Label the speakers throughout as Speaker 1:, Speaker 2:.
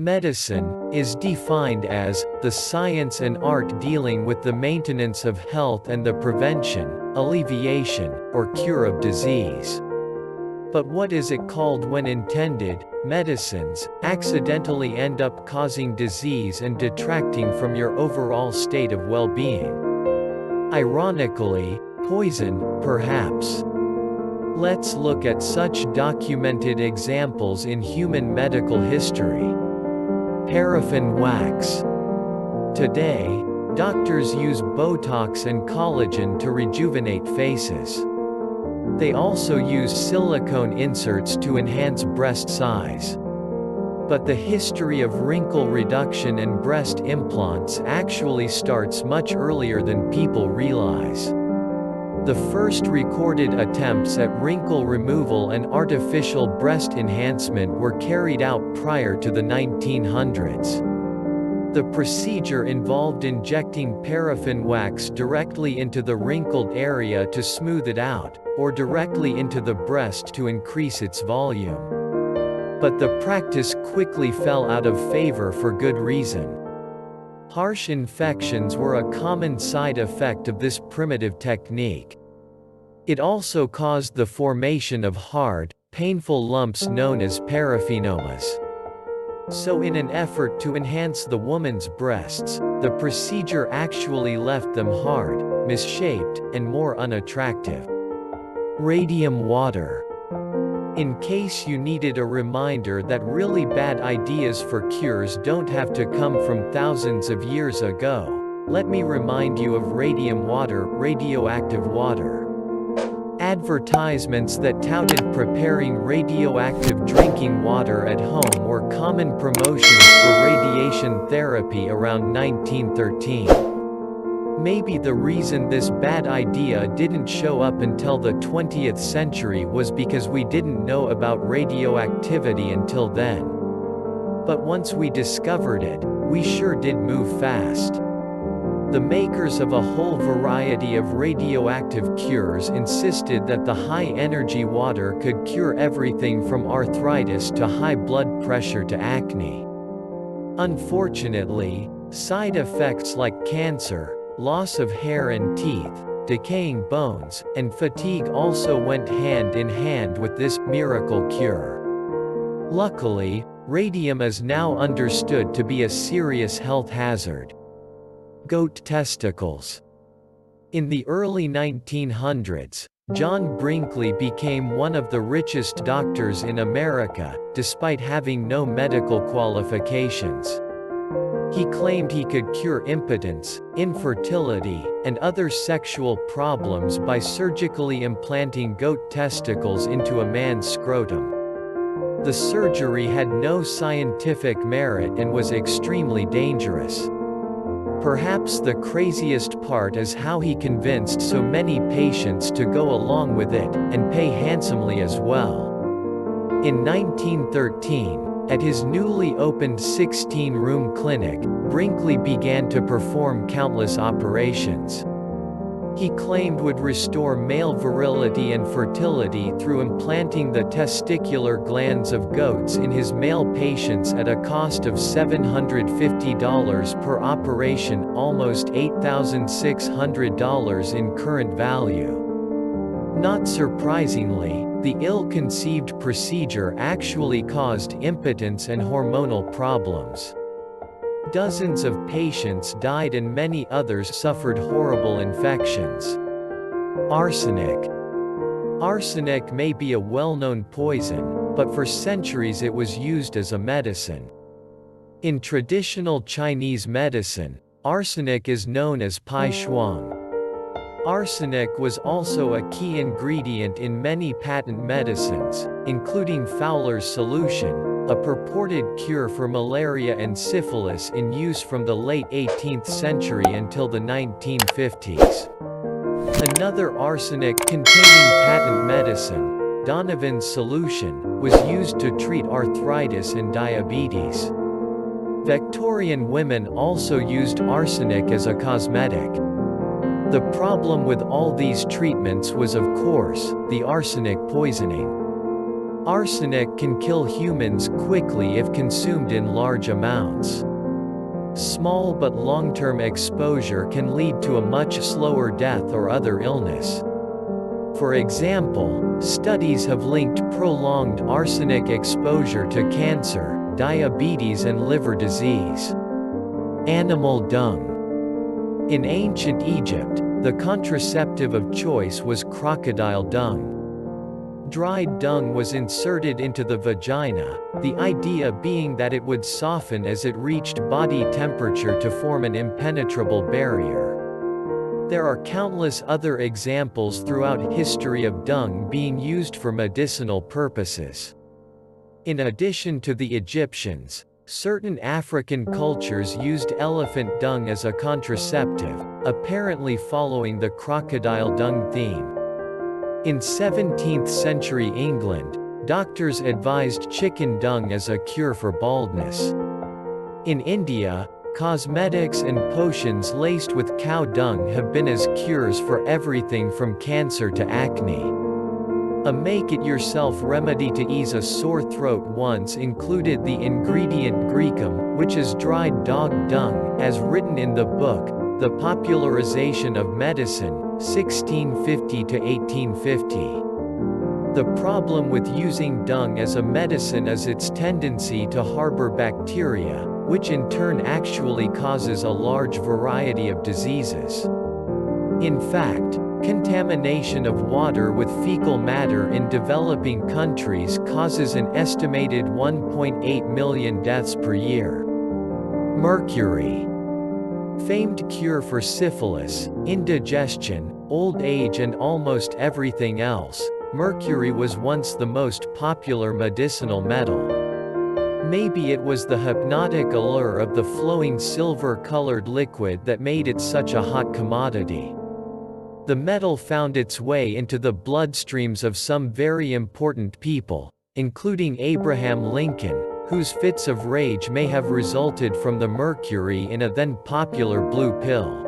Speaker 1: Medicine is defined as the science and art dealing with the maintenance of health and the prevention, alleviation, or cure of disease. But what is it called when intended medicines accidentally end up causing disease and detracting from your overall state of well-being? Ironically, poison, perhaps. Let's look at such documented examples in human medical history. Paraffin wax. Today, doctors use Botox and collagen to rejuvenate faces. They also use silicone inserts to enhance breast size. But the history of wrinkle reduction and breast implants actually starts much earlier than people realize. The first recorded attempts at wrinkle removal and artificial breast enhancement were carried out prior to the 1900s. The procedure involved injecting paraffin wax directly into the wrinkled area to smooth it out, or directly into the breast to increase its volume. But the practice quickly fell out of favor for good reason. Harsh infections were a common side effect of this primitive technique. It also caused the formation of hard, painful lumps known as paraffinomas. So in an effort to enhance the woman's breasts, the procedure actually left them hard, misshaped, and more unattractive. Radium water. In case you needed a reminder that really bad ideas for cures don't have to come from thousands of years ago, let me remind you of radium water, radioactive water. Advertisements that touted preparing radioactive drinking water at home were common promotions for radiation therapy around 1913. Maybe the reason this bad idea didn't show up until the 20th century was because we didn't know about radioactivity until then. But once we discovered it, we sure did move fast. The makers of a whole variety of radioactive cures insisted that the high-energy water could cure everything from arthritis to high blood pressure to acne. Unfortunately, side effects like cancer, loss of hair and teeth, decaying bones, and fatigue also went hand in hand with this miracle cure. Luckily, radium is now understood to be a serious health hazard. Goat testicles. In the early 1900s, John Brinkley became one of the richest doctors in America, despite having no medical qualifications. He claimed he could cure impotence, infertility, and other sexual problems by surgically implanting goat testicles into a man's scrotum. The surgery had no scientific merit and was extremely dangerous. Perhaps the craziest part is how he convinced so many patients to go along with it, and pay handsomely as well. In 1913, at his newly opened 16-room clinic, Brinkley began to perform countless operations. He claimed would restore male virility and fertility through implanting the testicular glands of goats in his male patients at a cost of $750 per operation, almost $8,600 in current value. Not surprisingly, the ill-conceived procedure actually caused impotence and hormonal problems. Dozens of patients died and many others suffered horrible infections. Arsenic. Arsenic may be a well-known poison, but for centuries it was used as a medicine. In traditional Chinese medicine, arsenic is known as pai shuang. Arsenic was also a key ingredient in many patent medicines, including Fowler's solution, a purported cure for malaria and syphilis in use from the late 18th century until the 1950s. Another arsenic-containing patent medicine, Donovan's solution, was used to treat arthritis and diabetes. Victorian women also used arsenic as a cosmetic. The problem with all these treatments was, of course, the arsenic poisoning. Arsenic can kill humans quickly if consumed in large amounts. Small but long-term exposure can lead to a much slower death or other illness. For example, studies have linked prolonged arsenic exposure to cancer, diabetes and liver disease. Animal dung. In ancient Egypt, the contraceptive of choice was crocodile dung. Dried dung was inserted into the vagina, the idea being that it would soften as it reached body temperature to form an impenetrable barrier. There are countless other examples throughout history of dung being used for medicinal purposes. In addition to the Egyptians, certain African cultures used elephant dung as a contraceptive, apparently following the crocodile dung theme. In 17th century England, doctors advised chicken dung as a cure for baldness. In India, cosmetics and potions laced with cow dung have been as cures for everything from cancer to acne. A make-it-yourself remedy to ease a sore throat once included the ingredient Greekum, which is dried dog dung, as written in the book, The Popularization of Medicine, 1650 to 1850. The problem with using dung as a medicine is its tendency to harbor bacteria, which in turn actually causes a large variety of diseases. In fact, contamination of water with fecal matter in developing countries causes an estimated 1.8 million deaths per year. Mercury. Famed cure for syphilis, indigestion, old age and almost everything else, mercury was once the most popular medicinal metal. Maybe it was the hypnotic allure of the flowing silver-colored liquid that made it such a hot commodity. The metal found its way into the bloodstreams of some very important people, including Abraham Lincoln, whose fits of rage may have resulted from the mercury in a then popular blue pill.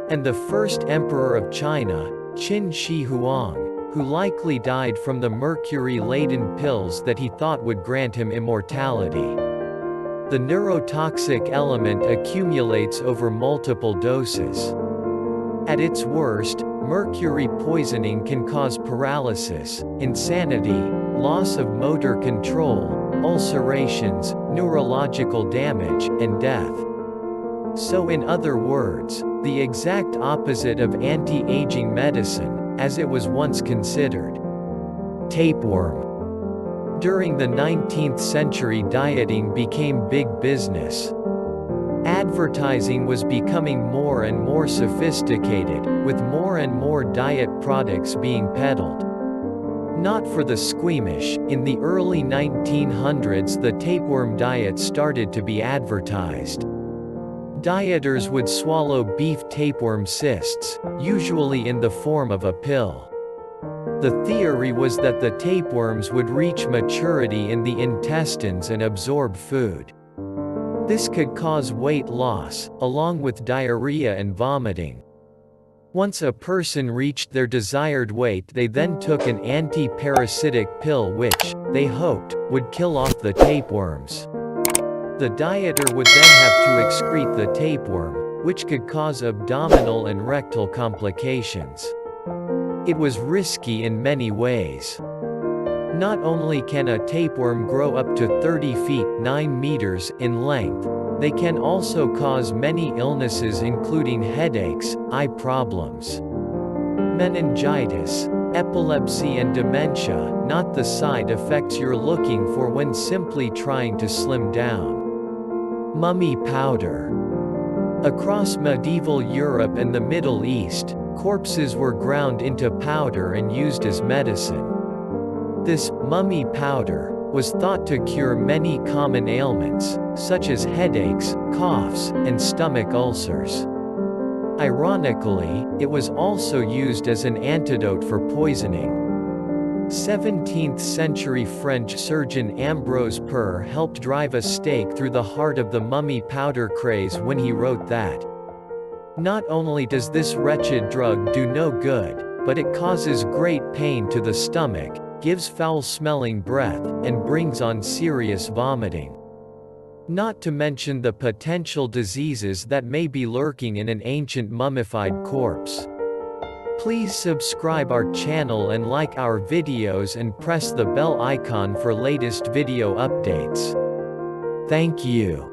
Speaker 1: And the first emperor of China, Qin Shi Huang, who likely died from the mercury-laden pills that he thought would grant him immortality. The neurotoxic element accumulates over multiple doses. At its worst, mercury poisoning can cause paralysis, insanity, loss of motor control, ulcerations, neurological damage, and death. So in other words, the exact opposite of anti-aging medicine, as it was once considered. Tapeworm. During the 19th century, dieting became big business. Advertising was becoming more and more sophisticated, with more and more diet products being peddled. Not for the squeamish, in the early 1900s the tapeworm diet started to be advertised. Dieters would swallow beef tapeworm cysts, usually in the form of a pill. The theory was that the tapeworms would reach maturity in the intestines and absorb food. This could cause weight loss, along with diarrhea and vomiting. Once a person reached their desired weight, they then took an anti-parasitic pill which, they hoped, would kill off the tapeworms. The dieter would then have to excrete the tapeworm, which could cause abdominal and rectal complications. It was risky in many ways. Not only can a tapeworm grow up to 30 feet (9 meters) in length, they can also cause many illnesses including headaches, eye problems, meningitis, epilepsy and dementia, not the side effects you're looking for when simply trying to slim down. Mummy powder. Across medieval Europe and the Middle East, corpses were ground into powder and used as medicine. This mummy powder was thought to cure many common ailments, such as headaches, coughs, and stomach ulcers. Ironically, it was also used as an antidote for poisoning. 17th century French surgeon Ambrose Père helped drive a stake through the heart of the mummy powder craze when he wrote that, "Not only does this wretched drug do no good, but it causes great pain to the stomach, gives foul-smelling breath, and brings on serious vomiting. Not to mention the potential diseases that may be lurking in an ancient mummified corpse. Please subscribe our channel and like our videos and press the bell icon for latest video updates. Thank you.